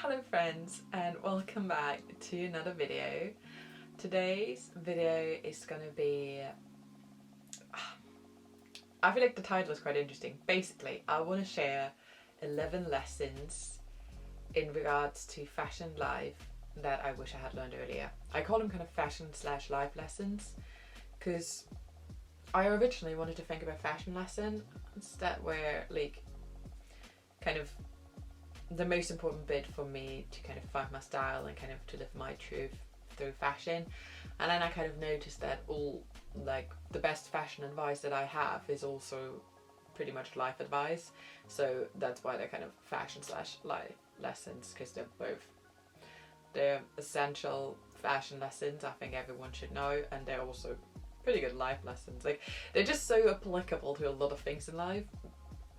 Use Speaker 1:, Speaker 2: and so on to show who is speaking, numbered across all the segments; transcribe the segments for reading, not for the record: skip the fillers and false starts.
Speaker 1: Hello friends, and welcome back to another video. Today's video is gonna be, I feel like the title is quite interesting. Basically, I want to share 11 lessons in regards to fashion life that I wish I had learned earlier. I call them kind of fashion/life lessons because I originally wanted to think about fashion lessons that were like kind of the most important bit for me to kind of find my style and kind of to live my truth through fashion. And then I kind of noticed that all like the best fashion advice that I have is also pretty much life advice, so that's why they're kind of fashion/life lessons, because they're essential fashion lessons I think everyone should know, and they're also pretty good life lessons. Like, they're just so applicable to a lot of things in life,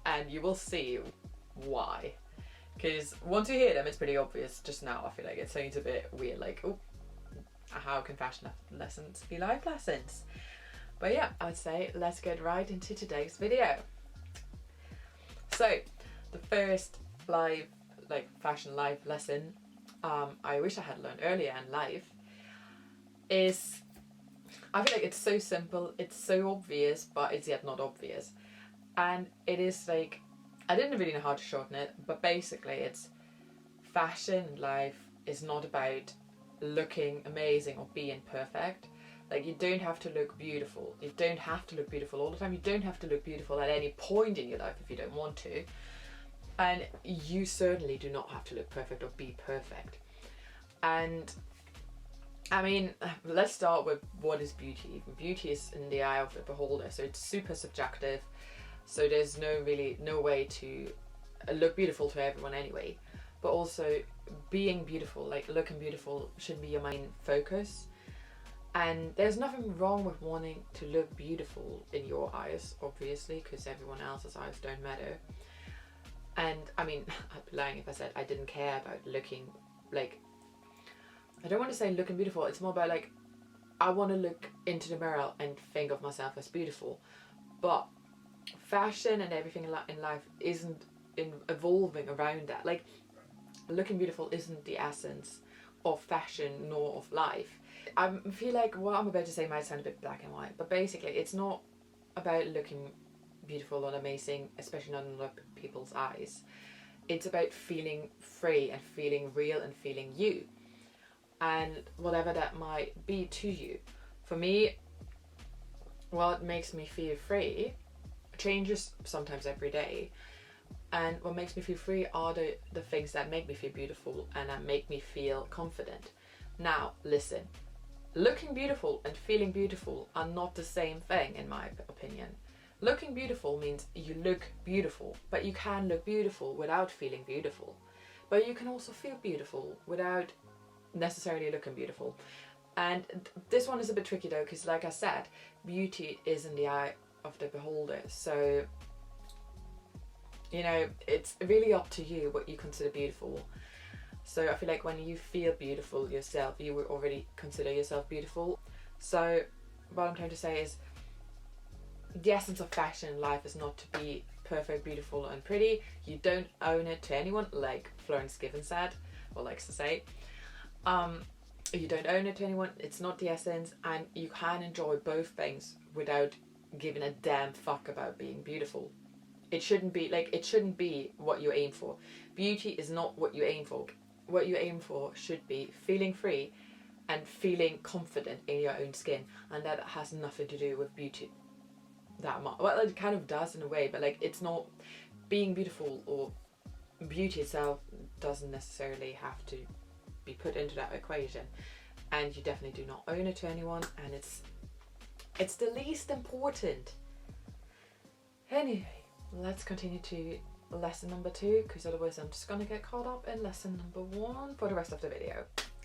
Speaker 1: and you will see why. Because once you hear them, it's pretty obvious. Just now, I feel like it sounds a bit weird, like, oh, how can fashion lessons be life lessons? But yeah, I would say let's get right into today's video. So, the first fashion life lesson I wish I had learned earlier in life is, I feel like it's so simple, it's so obvious, but it's yet not obvious. And it is like, I didn't really know how to shorten it, but basically it's fashion life is not about looking amazing or being perfect. Like, you don't have to look beautiful. You don't have to look beautiful all the time. You don't have to look beautiful at any point in your life if you don't want to. And you certainly do not have to look perfect or be perfect. And I mean, let's start with what is beauty. Beauty is in the eye of the beholder, so it's super subjective. So there's no way to look beautiful to everyone anyway. But also, being beautiful, like looking beautiful, should be your main focus. And there's nothing wrong with wanting to look beautiful in your eyes, obviously, because everyone else's eyes don't matter. And I mean, I'd be lying if I said I didn't care about looking, like, I don't want to say looking beautiful, it's more about like, I want to look into the mirror and think of myself as beautiful. But fashion and everything in life isn't evolving around that. Like, looking beautiful isn't the essence of fashion nor of life. I feel like what I'm about to say might sound a bit black and white, but basically it's not about looking beautiful or amazing, especially not in other people's eyes. It's about feeling free and feeling real and feeling you, and whatever that might be to you. For me, what makes me feel free changes sometimes every day, and what makes me feel free are the things that make me feel beautiful and that make me feel confident. Now listen, looking beautiful and feeling beautiful are not the same thing, in my opinion. Looking beautiful means you look beautiful, but you can look beautiful without feeling beautiful. But you can also feel beautiful without necessarily looking beautiful. And this one is a bit tricky though, because like I said, beauty is in the eye of the beholder. So, you know, it's really up to you what you consider beautiful. So I feel like when you feel beautiful yourself, you would already consider yourself beautiful. So what I'm trying to say is, the essence of fashion in life is not to be perfect, beautiful and pretty. You don't own it to anyone, like Florence Given said, or likes to say. You don't own it to anyone, it's not the essence, and you can enjoy both things without giving a damn fuck about being beautiful. It shouldn't be what you aim for. Beauty is not what you aim for. What you aim for should be feeling free and feeling confident in your own skin, and that has nothing to do with beauty that much. Well, it kind of does in a way, but like, it's not being beautiful, or beauty itself doesn't necessarily have to be put into that equation, and you definitely do not own it to anyone, and it's the least important. Anyway, let's continue to lesson number 2, because otherwise I'm just gonna get caught up in lesson number 1 for the rest of the video.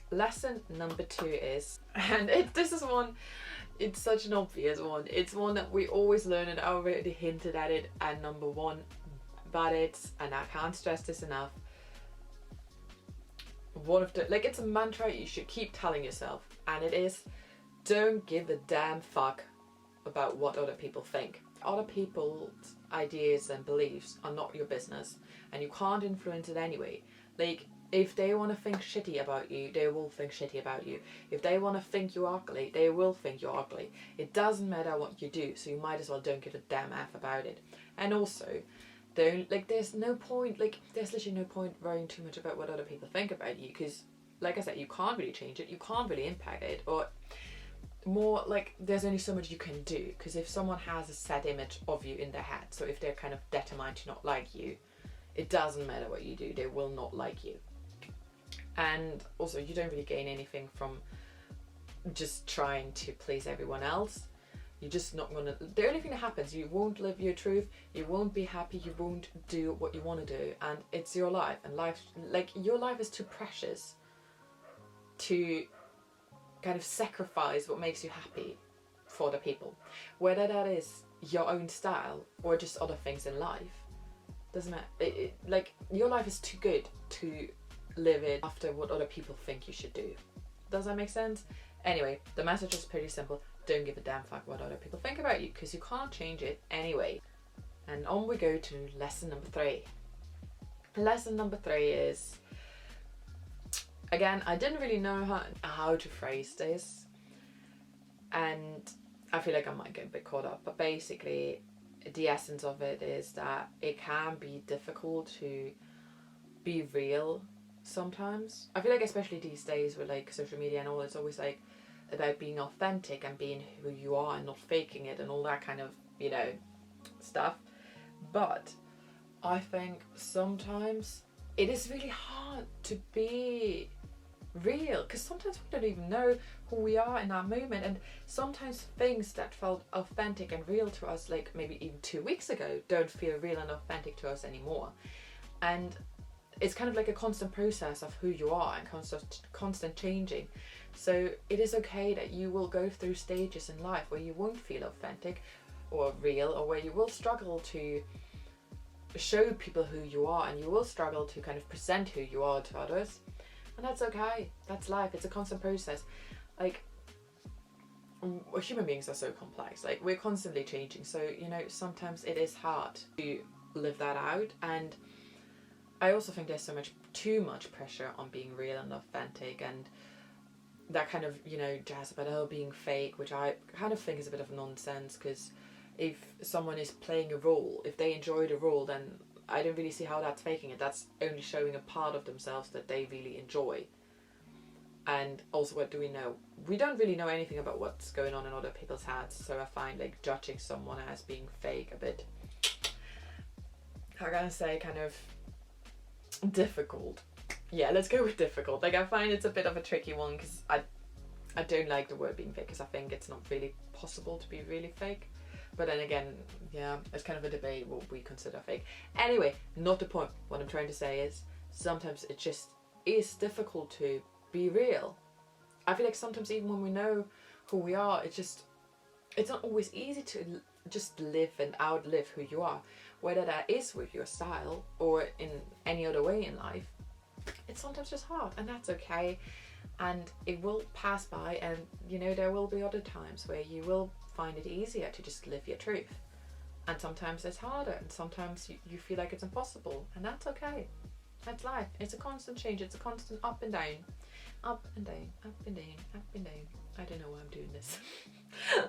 Speaker 1: Lesson number 2 is, and this is one, it's such an obvious one, it's one that we always learn, and I already hinted at it at number 1, but it's, and I can't stress this enough, one of the, like, it's a mantra you should keep telling yourself, and it is, don't give a damn fuck about what other people think. Other people's ideas and beliefs are not your business, and you can't influence it anyway. Like, If they want to think shitty about you, they will think shitty about you. If they want to think you're ugly, they will think you're ugly. It doesn't matter what you do, so you might as well don't give a damn F about it. And also, don't, like, there's no point, like, there's literally no point worrying too much about what other people think about you, because, like I said, you can't really change it, you can't really impact it, or more like there's only so much you can do, because if someone has a set image of you in their head, so if they're kind of determined to not like you, it doesn't matter what you do, they will not like you. And also, you don't really gain anything from just trying to please everyone else. You're just not gonna, the only thing that happens, you won't live your truth, you won't be happy, you won't do what you want to do, and it's your life, and life, like, your life is too precious to kind of sacrifice what makes you happy for the people, whether that is your own style or just other things in life. Doesn't matter. Like, your life is too good to live it after what other people think you should do. Does that make sense? Anyway, the message is pretty simple. Don't give a damn fuck what other people think about you, because you can't change it anyway. And on we go to lesson number 3. Lesson number 3 is, again, I didn't really know how to phrase this, and I feel like I might get a bit caught up, but basically the essence of it is that it can be difficult to be real sometimes. I feel like especially these days with like social media and all, it's always like about being authentic and being who you are and not faking it and all that kind of, you know, stuff. But I think sometimes it is really hard to be real, because sometimes we don't even know who we are in that moment, and sometimes things that felt authentic and real to us like maybe even 2 weeks ago don't feel real and authentic to us anymore. And it's kind of like a constant process of who you are and constant changing. So it is okay that you will go through stages in life where you won't feel authentic or real, or where you will struggle to show people who you are, and you will struggle to kind of present who you are to others. And that's okay. That's life. It's a constant process. Like, human beings are so complex. Like, we're constantly changing. So, you know, sometimes it is hard to live that out. And I also think there's too much pressure on being real and authentic, and that kind of, you know, jazz about being fake, which I kind of think is a bit of nonsense, because if someone is playing a role, if they enjoy the role, then I don't really see how that's faking it. That's only showing a part of themselves that they really enjoy. And also, what do we know? We don't really know anything about what's going on in other people's heads, so I find like judging someone as being fake a bit, how can I say, kind of difficult. Yeah, let's go with difficult. Like, I find it's a bit of a tricky one, because I don't like the word being fake, because I think it's not really possible to be really fake. But then again, yeah, it's kind of a debate what we consider fake. Anyway, not the point. What I'm trying to say is, sometimes it just is difficult to be real. I feel like sometimes even when we know who we are, it's not always easy to just live and outlive who you are. Whether that is with your style or in any other way in life, it's sometimes just hard, and that's okay. And it will pass by, and you know, there will be other times where you will find it easier to just live your truth. And sometimes it's harder, and sometimes you feel like it's impossible, and that's okay. That's life. It's a constant change. It's a constant up and down. Up and down, up and down, up and down. I don't know why I'm doing this.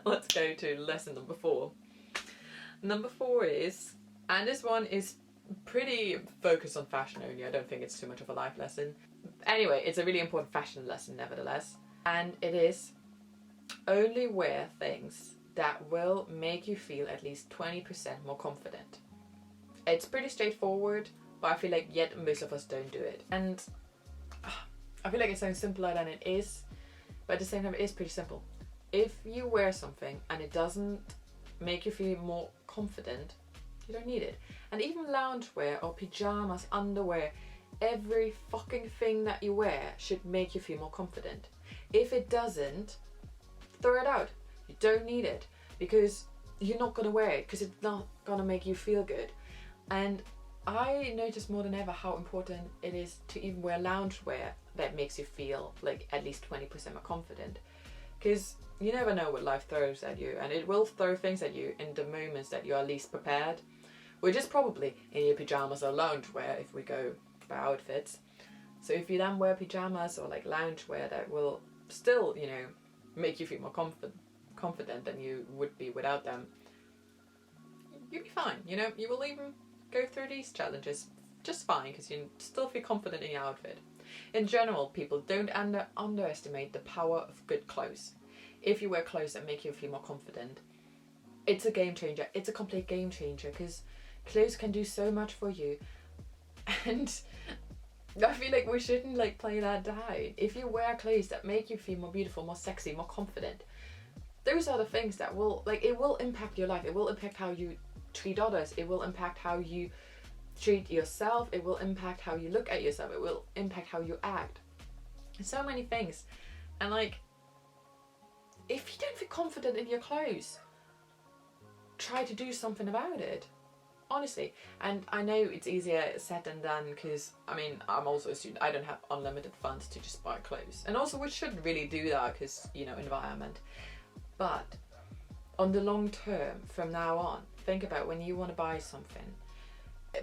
Speaker 1: Let's go to lesson number 4. Number 4 is, and this one is pretty focused on fashion only. I don't think it's too much of a life lesson. Anyway, it's a really important fashion lesson nevertheless. And it is, only wear things that will make you feel at least 20% more confident. It's pretty straightforward, but I feel like yet most of us don't do it. And I feel like it sounds simpler than it is, but at the same time it is pretty simple. If you wear something and it doesn't make you feel more confident, you don't need it. And even loungewear or pyjamas, underwear, every fucking thing that you wear should make you feel more confident. If it doesn't, throw it out. You don't need it, because you're not going to wear it, because it's not going to make you feel good. And I notice more than ever how important it is to even wear loungewear that makes you feel like at least 20% more confident, because you never know what life throws at you, and it will throw things at you in the moments that you are least prepared, which is probably in your pyjamas or loungewear if we go for outfits. So if you then wear pajamas or like loungewear that will still, you know, make you feel more confident than you would be without them, you'll be fine. You know, you will even go through these challenges just fine because you still feel confident in your outfit. In general, people don't underestimate the power of good clothes. If you wear clothes that make you feel more confident, it's a game changer. It's a complete game changer because clothes can do so much for you. And I feel like we shouldn't like play that down. If you wear clothes that make you feel more beautiful, more sexy, more confident, those are the things that will, like, it will impact your life. It will impact how you treat others. It will impact how you treat yourself. It will impact how you look at yourself. It will impact how you act. So many things. And like, if you don't feel confident in your clothes, try to do something about it. Honestly. And I know it's easier said than done because, I mean, I'm also a student. I don't have unlimited funds to just buy clothes. And also we shouldn't really do that because, you know, environment. But on the long term, from now on, think about when you want to buy something.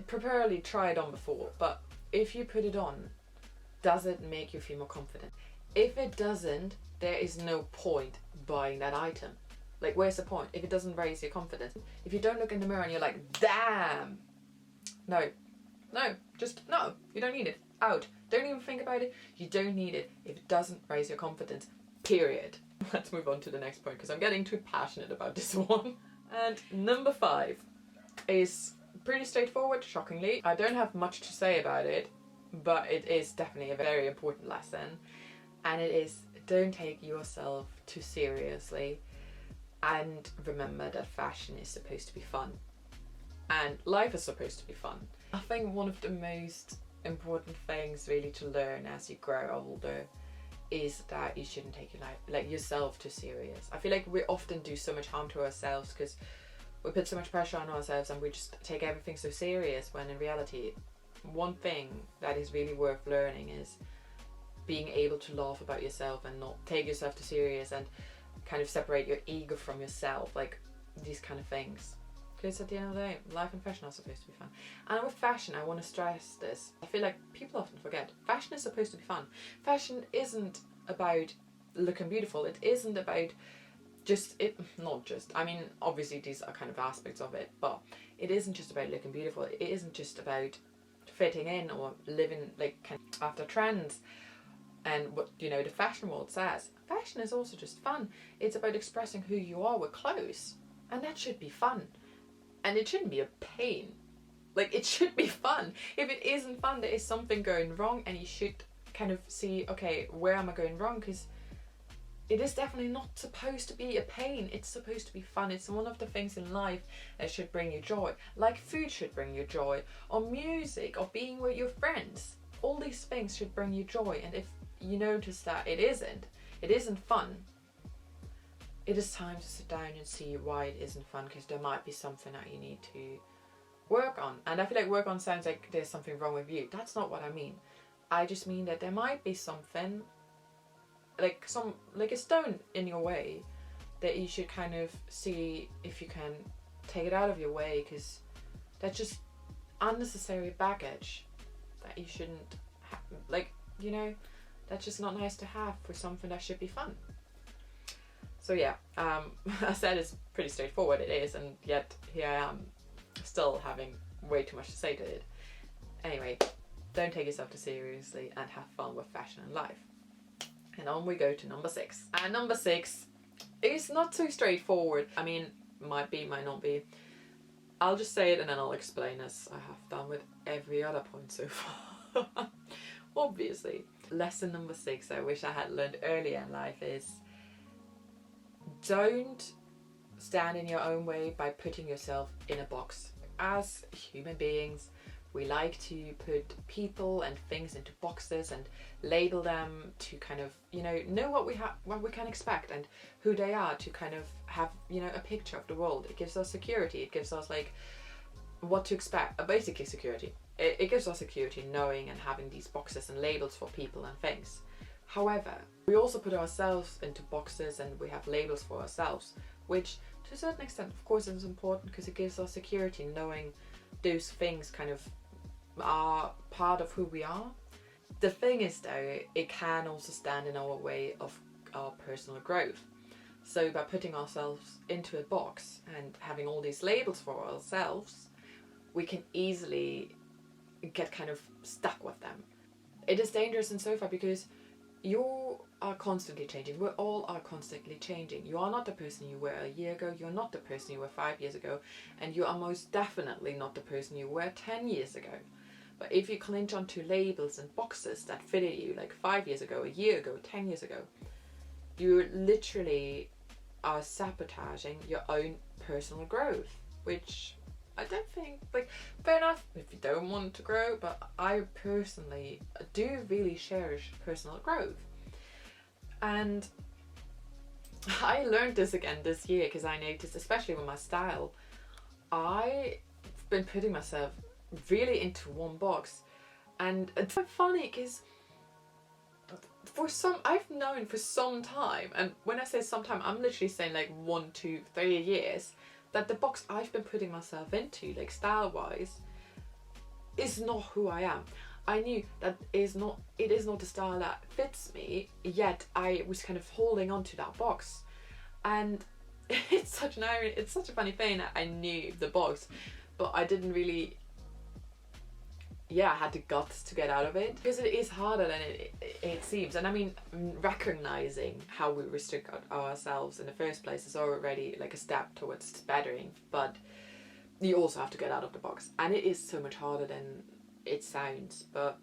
Speaker 1: Preferably try it on before, but if you put it on, does it make you feel more confident? If it doesn't, there is no point buying that item. Like, where's the point if it doesn't raise your confidence? If you don't look in the mirror and you're like, damn, no, just no, you don't need it. Out. Don't even think about it. You don't need it if it doesn't raise your confidence, period. Let's move on to the next point because I'm getting too passionate about this one. And number 5 is pretty straightforward, shockingly. I don't have much to say about it, but it is definitely a very important lesson. And it is, don't take yourself too seriously. And remember that fashion is supposed to be fun. And life is supposed to be fun. I think one of the most important things really to learn as you grow older is that you shouldn't take your life, like, yourself too serious. I feel like we often do so much harm to ourselves because we put so much pressure on ourselves and we just take everything so serious, when in reality, one thing that is really worth learning is being able to laugh about yourself and not take yourself too serious and kind of separate your ego from yourself, like these kind of things. Because at the end of the day, life and fashion are supposed to be fun. And with fashion, I want to stress this. I feel like people often forget, fashion is supposed to be fun. Fashion isn't about looking beautiful. It isn't about I mean, obviously these are kind of aspects of it, but it isn't just about looking beautiful. It isn't just about fitting in or living like kind of after trends and what, you know, the fashion world says. Fashion is also just fun. It's about expressing who you are with clothes, and that should be fun. And it shouldn't be a pain. Like, it should be fun. If it isn't fun, there is something going wrong, and you should kind of see, okay, where am I going wrong? Because it is definitely not supposed to be a pain. It's supposed to be fun. It's one of the things in life that should bring you joy. Like food should bring you joy, or music, or being with your friends. All these things should bring you joy. And if you notice that it isn't fun, it is time to sit down and see why it isn't fun, because there might be something that you need to work on. And I feel like work on sounds like there's something wrong with you. That's not what I mean. I just mean that there might be something, like a stone in your way, that you should kind of see if you can take it out of your way, because that's just unnecessary baggage that you shouldn't have. Like, you know, that's just not nice to have for something that should be fun. So yeah, I said it's pretty straightforward. It is, and yet here I am still having way too much to say to it. Anyway, don't take yourself too seriously and have fun with fashion and life. And on we go to number 6. And number 6 is not so straightforward. I mean, might be, might not be. I'll just say it and then I'll explain, as I have done with every other point so far. Obviously. Lesson number 6 I wish I had learned earlier in life is, don't stand in your own way by putting yourself in a box. As human beings, we like to put people and things into boxes and label them to kind of, you know what we can expect and who they are, to kind of have, you know, a picture of the world. It gives us security. It gives us like what to expect, basically security. It gives us security knowing and having these boxes and labels for people and things. However, we also put ourselves into boxes and we have labels for ourselves, which to a certain extent, of course, is important because it gives us security knowing those things kind of are part of who we are. The thing is though, it can also stand in our way of our personal growth. So by putting ourselves into a box and having all these labels for ourselves, we can easily get kind of stuck with them. It is dangerous in so far because you are constantly changing. We all are constantly changing. You are not the person you were a year ago. You're not the person you were 5 years ago. And you are most definitely not the person you were 10 years ago. But if you clinch onto labels and boxes that fitted you like 5 years ago, a year ago, 10 years ago, you literally are sabotaging your own personal growth, which I don't think, like, fair enough if you don't want to grow, but I personally do really cherish personal growth. And I learned this again this year because I noticed, especially with my style, I've been putting myself really into one box. And it's so funny because I've known for some time, and when I say some time, I'm literally saying like 1, 2, 3 years, that the box I've been putting myself into, like style wise, is not who I am. I knew that it is not the style that fits me, yet I was kind of holding on to that box. And it's such a funny thing that I knew the box, but I didn't really, I had the guts to get out of it, because it is harder than it seems. And I mean, recognizing how we restrict ourselves in the first place is already like a step towards bettering, but you also have to get out of the box, and it is so much harder than it sounds, but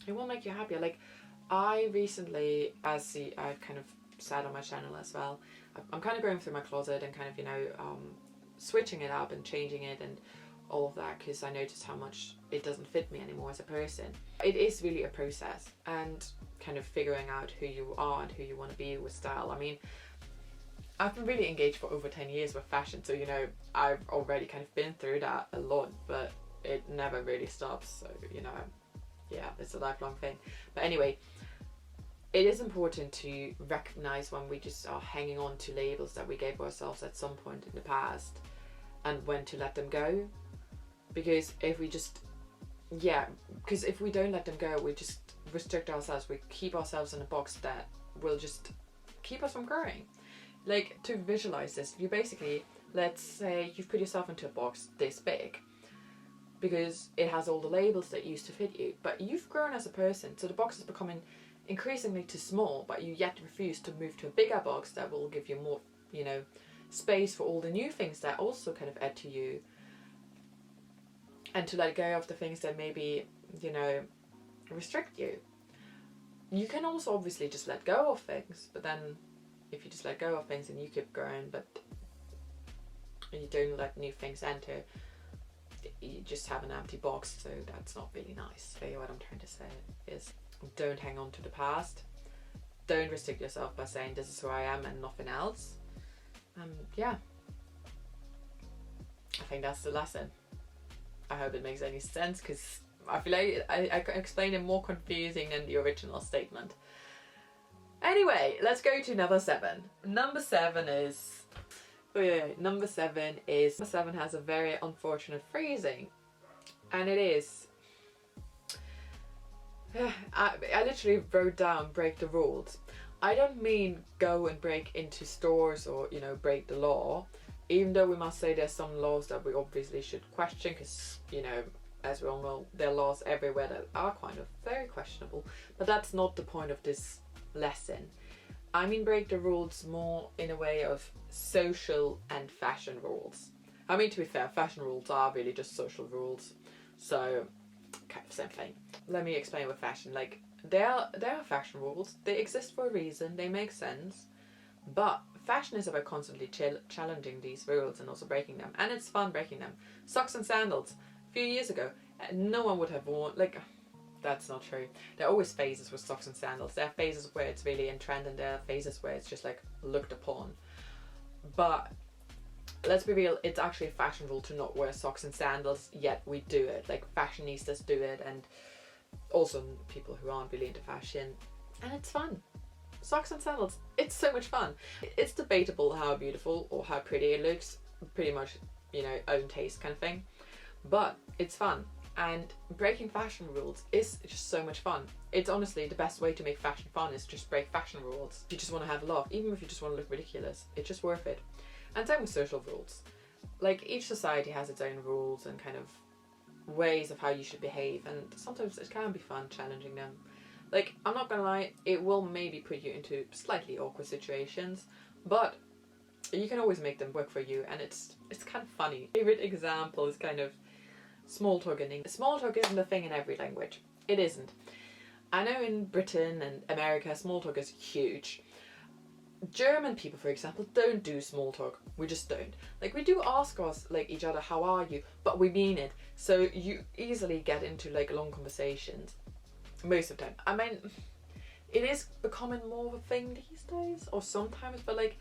Speaker 1: it will make you happier. Like, I recently, I've kind of said on my channel as well, I'm kind of going through my closet and kind of, switching it up and changing it and all of that, because I noticed how much it doesn't fit me anymore as a person. It is really a process, and kind of figuring out who you are and who you want to be with style. I mean, I've been really engaged for over 10 years with fashion, so I've already kind of been through that a lot, but it never really stops. So it's a lifelong thing. But anyway, it is important to recognize when we just are hanging on to labels that we gave ourselves at some point in the past, and when to let them go. Because if we don't let them go, we just restrict ourselves. We keep ourselves in a box that will just keep us from growing. Like, to visualize this, you basically, let's say you've put yourself into a box this big because it has all the labels that used to fit you, but you've grown as a person, so the box is becoming increasingly too small, but you yet refuse to move to a bigger box that will give you more, space for all the new things that also kind of add to you, and to let go of the things that maybe, restrict you. You can also obviously just let go of things, but then if you just let go of things and you keep growing, but you don't let new things enter, you just have an empty box, so that's not really nice. So what I'm trying to say is, don't hang on to the past. Don't restrict yourself by saying this is who I am and nothing else. I think that's the lesson. I hope it makes any sense, because I feel like I explained it more confusing than the original statement. Anyway, let's go to number 7. Number 7 has a very unfortunate phrasing, and it is, I literally wrote down break the rules. I don't mean go and break into stores or, break the law, even though we must say there's some laws that we obviously should question, because, as we all know, there are laws everywhere that are kind of very questionable, but that's not the point of this lesson. I mean break the rules more in a way of social and fashion rules. I mean, to be fair, fashion rules are really just social rules, so kind of same thing. Let me explain with fashion. Like, there are fashion rules, they exist for a reason, they make sense, but fashion is about constantly challenging these rules and also breaking them, and it's fun breaking them. Socks and sandals, a few years ago, no one would have worn, like, that's not true. There are always phases with socks and sandals. There are phases where it's really in trend, and there are phases where it's just like looked upon. But let's be real, it's actually a fashion rule to not wear socks and sandals, yet we do it. Like, fashionistas do it, and also people who aren't really into fashion, and it's fun. Socks and sandals, it's so much fun. It's debatable how beautiful or how pretty it looks, pretty much, own taste kind of thing, but it's fun. And breaking fashion rules is just so much fun. It's honestly the best way to make fashion fun, is just break fashion rules. If you just want to have a laugh, even if you just want to look ridiculous, it's just worth it. And same with social rules. Like, each society has its own rules and kind of ways of how you should behave, and sometimes it can be fun challenging them. Like, I'm not gonna lie, it will maybe put you into slightly awkward situations, but you can always make them work for you, and it's kind of funny. Favorite example is kind of small talk in English. Small talk isn't a thing in every language. It isn't. I know in Britain and America, small talk is huge. German people, for example, don't do small talk. We just don't. Like, we do ask us, like, each other, how are you? But we mean it. So you easily get into, like, long conversations. Most of the time. I mean, it is becoming more of a thing these days, or sometimes, but, like,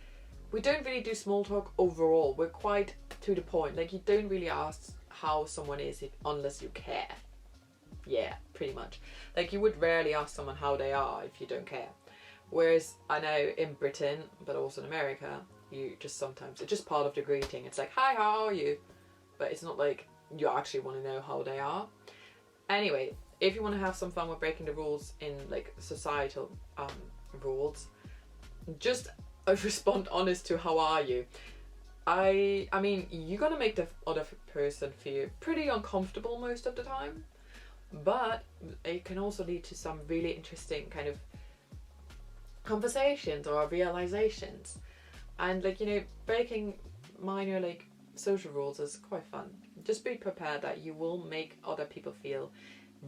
Speaker 1: we don't really do small talk overall. We're quite to the point. Like, you don't really ask how someone is unless you care. Yeah, pretty much. Like, you would rarely ask someone how they are if you don't care. Whereas I know in Britain, but also in America, you just sometimes, it's just part of the greeting. It's like, hi, how are you? But it's not like you actually want to know how they are. Anyway, if you want to have some fun with breaking the rules in, like, societal rules, just respond honest to how are you. I mean, you're gonna make the other person feel pretty uncomfortable most of the time, but it can also lead to some really interesting kind of conversations or realizations. And, like, you know, breaking minor, like, social rules is quite fun. Just be prepared that you will make other people feel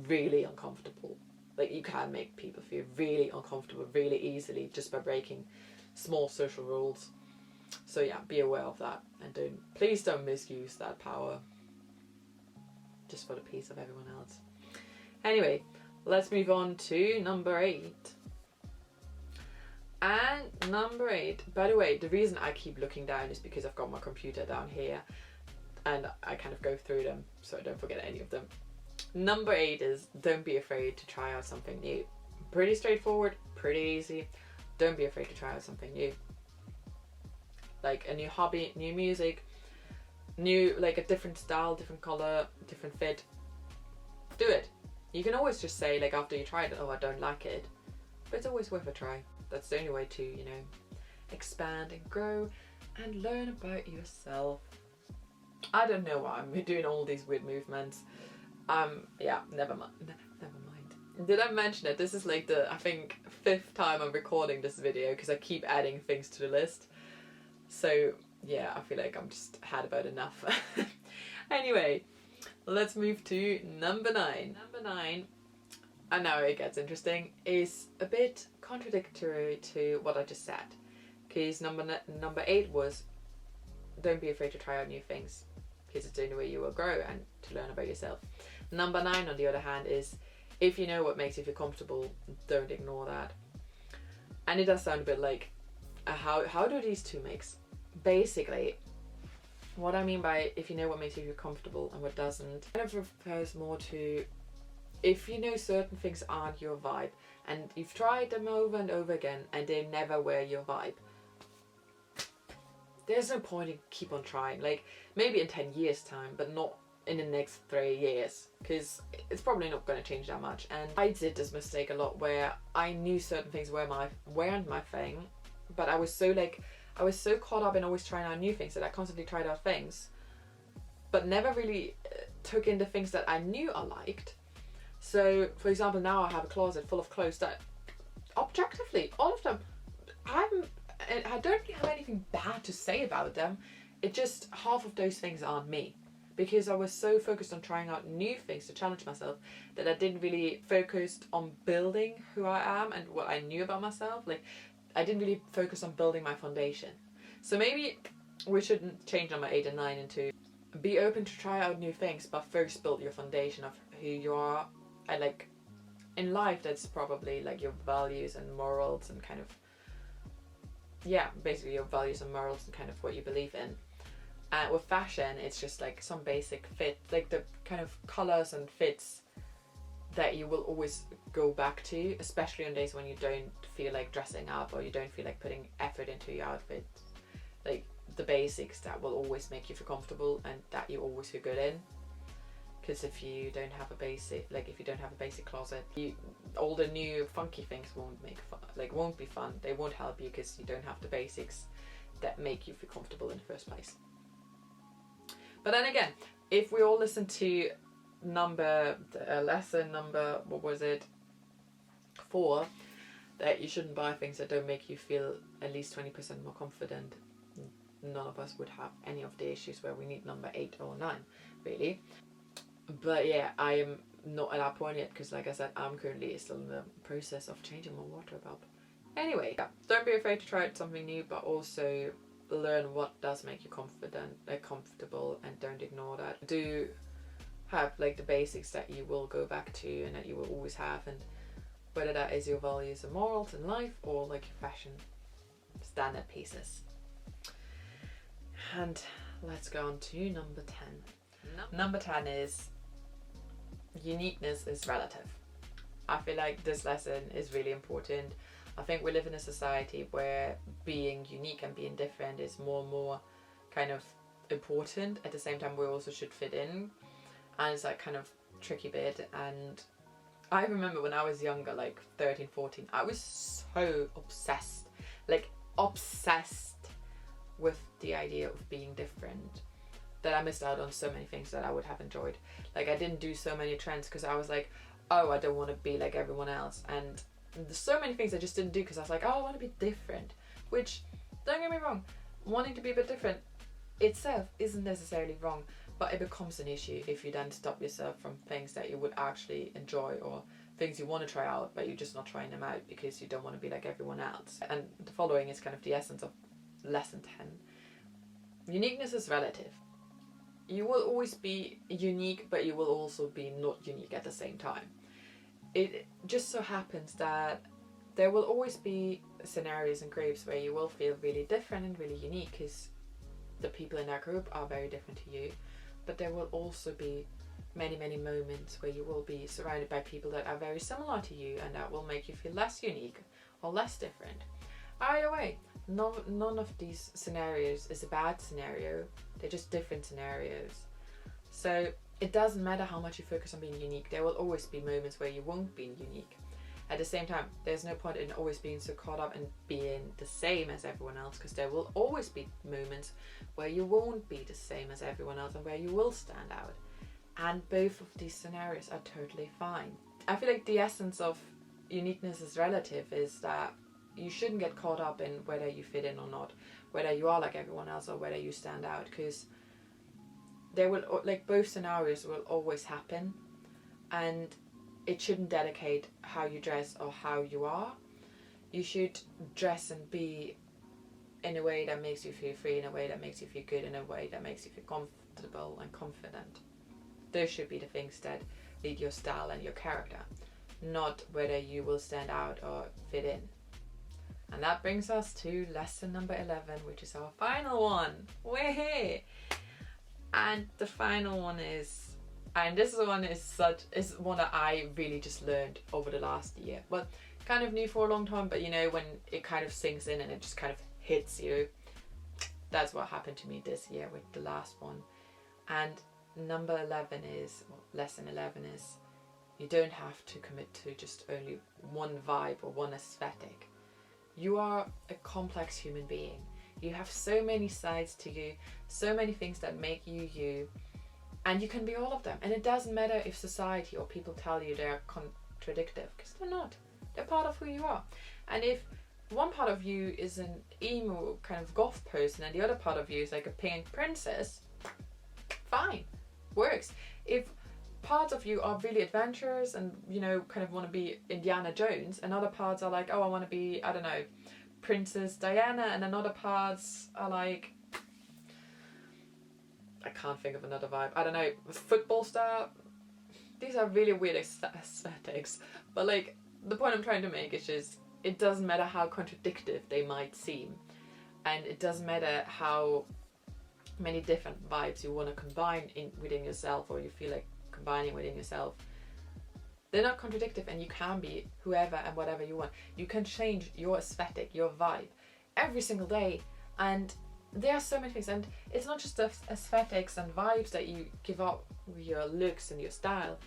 Speaker 1: really uncomfortable. Like, you can make people feel really uncomfortable really easily just by breaking small social rules. So yeah, be aware of that, and please don't misuse that power just for the peace of everyone else. Anyway, let's move on to number 8. And number 8, by the way, the reason I keep looking down is because I've got my computer down here and I kind of go through them so I don't forget any of them. Number 8 is, don't be afraid to try out something new. Pretty straightforward, pretty easy. Don't be afraid to try out something new. Like a new hobby, new music, new, like, a different style, different colour, different fit. Do it. You can always just say, like, after you tried it, oh, I don't like it. But it's always worth a try. That's the only way to, you know, expand and grow and learn about yourself. I don't know why I'm doing all these weird movements. Yeah, never mind. Did I mention it? This is, like, the, I think, 5th time I'm recording this video because I keep adding things to the list. So yeah, I feel like I'm just had about enough. Anyway, let's move to number 9. Number 9, and now it gets interesting, is a bit contradictory to what I just said. Because number 8 was, don't be afraid to try out new things, because it's the only way you will grow and to learn about yourself. Number 9, on the other hand, is, if you know what makes you feel comfortable, don't ignore that. And it does sound a bit like, how do these two mix? Basically, what I mean by if you know what makes you feel comfortable and what doesn't, kind of refers more to, if you know certain things aren't your vibe and you've tried them over and over again and they never were your vibe, there's no point in keep on trying. Like, maybe in 10 years time, but not in the next 3 years, because it's probably not going to change that much. And I did this mistake a lot where I knew certain things weren't my thing, but I was so caught up in always trying out new things that I constantly tried out things, but never really took in the things that I knew I liked. So, for example, now I have a closet full of clothes that, objectively, all of them, I don't really have anything bad to say about them. It just, half of those things aren't me. Because I was so focused on trying out new things to challenge myself that I didn't really focus on building who I am and what I knew about myself. Like, I didn't really focus on building my foundation. So maybe we shouldn't change number 8 and 9 into, be open to try out new things, but first build your foundation of who you are. And, like, in life, that's probably, like, your values and morals and kind of, yeah, basically your values and morals and kind of what you believe in. With fashion, it's just, like, some basic fit, like the kind of colours and fits that you will always go back to, especially on days when you don't feel like dressing up or you don't feel like putting effort into your outfit. Like, the basics that will always make you feel comfortable and that you always feel good in. because if you don't have a basic, like if you don't have a basic closet, all the new funky things won't be fun. They won't help you because you don't have the basics that make you feel comfortable in the first place. But then again, if we all listen to lesson number, what was it, 4, that you shouldn't buy things that don't make you feel at least 20% more confident, none of us would have any of the issues where we need number 8 or 9, really. But yeah, I am not at that point yet, because like I said, I'm currently still in the process of changing my wardrobe up. Anyway, yeah, don't be afraid to try out something new, but also learn what does make you comfortable, and don't ignore that. Do have like the basics that you will go back to and that you will always have, and whether that is your values and morals in life or like your fashion standard pieces. And let's go on to number 10. Number 10 is uniqueness is relative. I feel like this lesson is really important. I think we live in a society where being unique and being different is more and more kind of important. At the same time, we also should fit in, and it's that kind of tricky bit. And I remember when I was younger, like 13, 14, I was so obsessed with the idea of being different, that I missed out on so many things that I would have enjoyed. Like, I didn't do so many trends because I was like, oh, I don't want to be like everyone else. And there's so many things I just didn't do because I was like, oh, I want to be different. Which, don't get me wrong, wanting to be a bit different itself isn't necessarily wrong, but it becomes an issue if you then stop yourself from things that you would actually enjoy, or things you want to try out but you're just not trying them out because you don't want to be like everyone else. And the following is kind of the essence of lesson 10. Uniqueness is relative. You will always be unique, but you will also be not unique at the same time. It just so happens that there will always be scenarios and groups where you will feel really different and really unique because the people in that group are very different to you. But there will also be many, many moments where you will be surrounded by people that are very similar to you, and that will make you feel less unique or less different. Either way, none of these scenarios is a bad scenario. They're just different scenarios. So it doesn't matter how much you focus on being unique. There will always be moments where you won't be unique. At the same time, there's no point in always being so caught up in being the same as everyone else, because there will always be moments where you won't be the same as everyone else and where you will stand out. And both of these scenarios are totally fine. I feel like the essence of uniqueness is relative is that you shouldn't get caught up in whether you fit in or not, whether you are like everyone else or whether you stand out, because there will, like, both scenarios will always happen, and it shouldn't dedicate how you dress or how you are. You should dress and be in a way that makes you feel free, in a way that makes you feel good, in a way that makes you feel comfortable and confident. Those should be the things that lead your style and your character, not whether you will stand out or fit in. And that brings us to lesson number 11, which is our final one. We're here! And the final one is, and this one is one that I really just learned over the last year. Well, kind of knew for a long time, but you know, when it kind of sinks in and it just kind of hits you. That's what happened to me this year with the last one. And lesson 11 is, you don't have to commit to just only one vibe or one aesthetic. You are a complex human being. You have so many sides to you, so many things that make you you, and you can be all of them. And it doesn't matter if society or people tell you they're contradictory, because they're not. They're part of who you are. And if one part of you is an emo kind of goth person and the other part of you is like a pink princess, fine, works. If parts of you are really adventurous and, you know, kind of want to be Indiana Jones, and other parts are like, oh, I want to be, I don't know, Princess Diana, and then other parts are like, I can't think of another vibe, I don't know, football star. These are really weird aesthetics, but like, the point I'm trying to make is just, it doesn't matter how contradictory they might seem, and it doesn't matter how many different vibes you want to combine within yourself, or you feel like combining within yourself. They're not contradictory, and you can be whoever and whatever you want. You can change your aesthetic, your vibe every single day, and there are so many things, and it's not just the aesthetics and vibes that you give up with your looks and your style,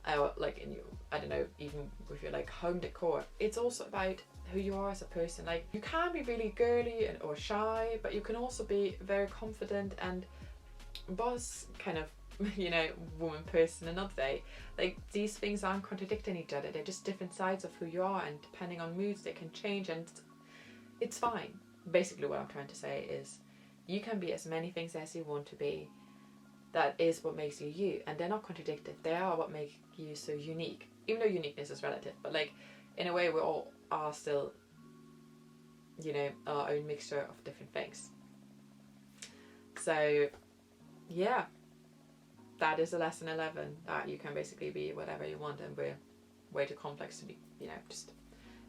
Speaker 1: or like in your, I don't know, even with your like home decor. It's also about who you are as a person. Like, you can be really girly or shy, but you can also be very confident and boss kind of, you know, woman person another day. Like, these things aren't contradicting each other, they're just different sides of who you are, and depending on moods they can change, and it's fine. Basically what I'm trying to say is, you can be as many things as you want to be. That is what makes you you, and they're not contradictory. They are what make you so unique, even though uniqueness is relative. But like, in a way, we all are still, you know, our own mixture of different things. So yeah, that is a lesson 11, that you can basically be whatever you want, and we're way too complex to be, you know, just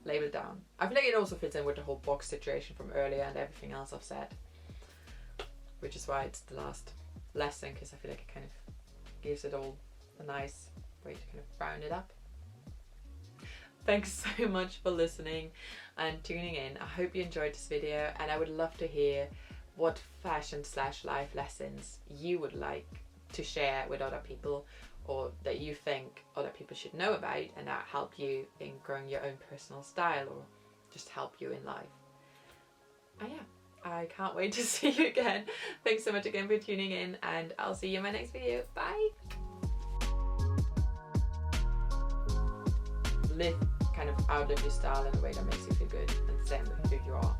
Speaker 1: labeled down. I feel like it also fits in with the whole box situation from earlier and everything else I've said, which is why it's the last lesson, because I feel like it kind of gives it all a nice way to kind of round it up. Thanks so much for listening and tuning in. I hope you enjoyed this video, and I would love to hear what fashion/life lessons you would like to share with other people, or that you think other people should know about, and that help you in growing your own personal style, or just help you in life. And yeah, I can't wait to see you again. Thanks so much again for tuning in, and I'll see you in my next video. Bye! Live, kind of outlive your style in a way that makes you feel good, and same with who you are.